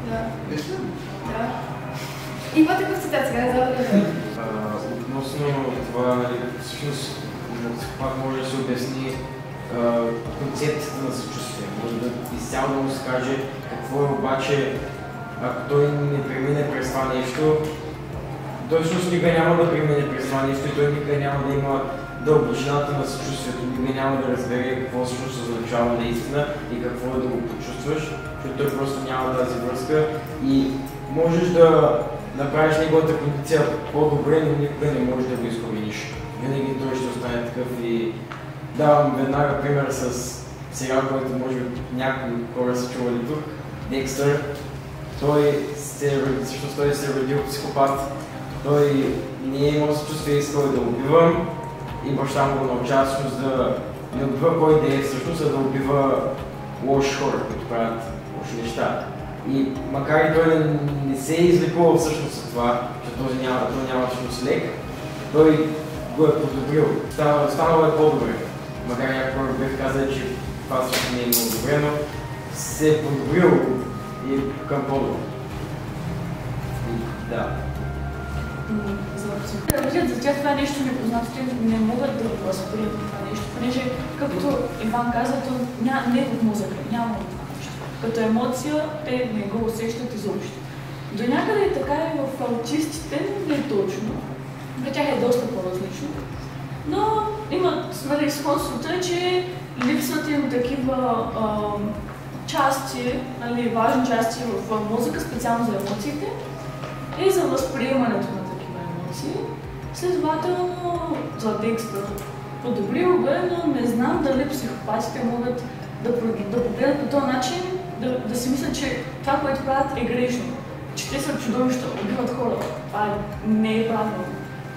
B: Да. Да. Има такъв цитат, сега не знам да
A: Относно това, нали, всъщност на психопат може да се обясни концепцията на съчувствие. Може да изцяло да му се каже какво е обаче, ако той не премине през това нещо, той всъщност никога няма да премине през това нещо и той никога няма да има дълбочината на съчувствието, никога няма да разбере какво всъщност означава наистина и какво е да го почувстваш, защото той просто няма тази връзка и можеш да направиш неговата кондиция по-добре, но никога не можеш да го изкорениш. Винаги той ще остане такъв и давам веднага пример с сериал, който може би някои хора са чували тук, Декстър. Той се е родил психопат, той не е имал съчувствие, искал да убива и баща му го научава всъщност да не убива кой да е всъщност, а да убива лоши хора, които правят лоши неща. И макар и той не се е излекувал всъщност от това, че той няма всъщност лек, той го е подобрил. Станало е по-добре. Макар някои хора бих казали, че това всъщност не е много добре, но се е подобрил и към по-добре. Да.
F: За тях това нещо непознато, те не могат да го възприемат това нещо, понеже, както Иван каза, то не е от мозъка, няма това нещо. Като емоция, те не го усещат изобщо. До някъде е така и в аутистите, не е точно. При тях е доста по-различно. Но имат сходството, че липсват им такива части, важни части в мозъка, специално за емоциите и за възприемането на такива емоции. Следователно, за Декстър подобрил го, но не знам дали психопатите могат да погледнат по този начин, да си мислят, че това, което правят, е грешно. Че те са чудовища, убиват хора. Това не е правилно.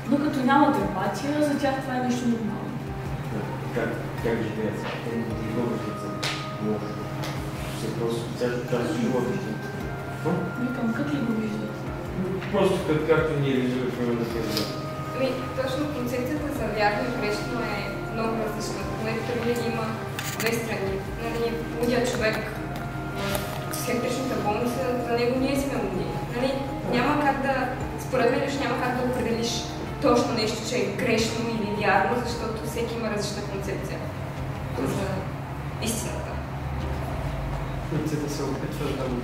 F: Но като нямат емпатия, за тях това е нещо нормално.
A: Как живеят? Те не изгубят са лошо. Се просто цялата част от живота.
F: Викам, как ли го виждат?
A: Просто както ние виждаме, примерно да се задат.
D: Точно концепцията за вярно и грешно е много различна. Понеже винаги има две страни. Лудият човек в психиатричната болница, за него ние сме луди. Няма как да, според мен, няма как да определиш точно нещо, че е грешно или вярно, защото всеки има различна концепция за истината.
E: Да се опитваш да го...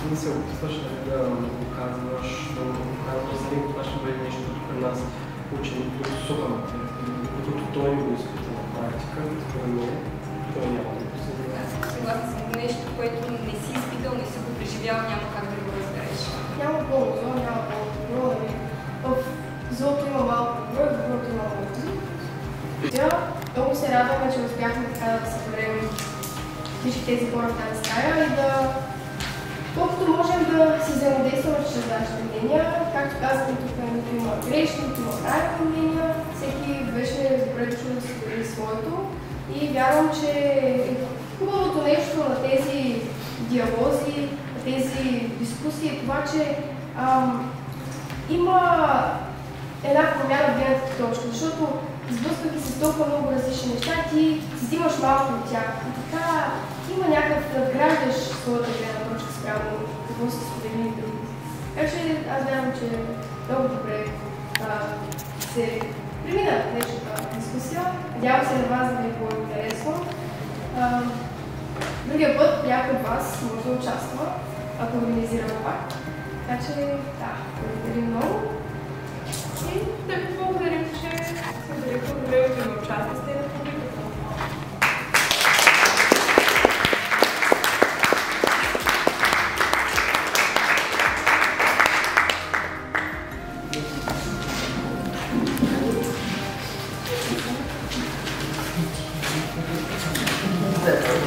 E: да се опитваш да го казваш, за него това ще бъде нещо при нас учени, които суха материя, докато той не го изпита на практика, според мен, той няма да го съзнаде.
D: Съгласна съм, нещо, което не си изпитал, не си го преживял, няма как да го разбереш.
B: Няма пълно зло, няма пълно добро. В злото има малко добро, в доброто има малко зло. Много се радваме, че успяхме така да съберем всички тези хора в тази стая и да колкото можем да си взаимодействаме чрез нашите мнения. Както казахме, тук има грешни, има правилни мнения. Всеки беше добре чул да си говори своето. И вярвам, че хубавото нещо на тези диалози, на тези дискусии е това, че има една промяна в гледната точка, защото сблъсквайки се с толкова много различни неща, ти си взимаш малко от тях. И така има някакъв надграждаш своята гледна точка спрямо какво се сподели и други. Така че аз вярвам, че много добре се премина днешната дискусия. Надявам се на вас да ви е по-интересно. Другия път някой от вас може да участва, ако организираме пак. Така че да, благодарим много.
C: И да ви благодарим, че споделихте времето на участниците и на публиката.
I: степен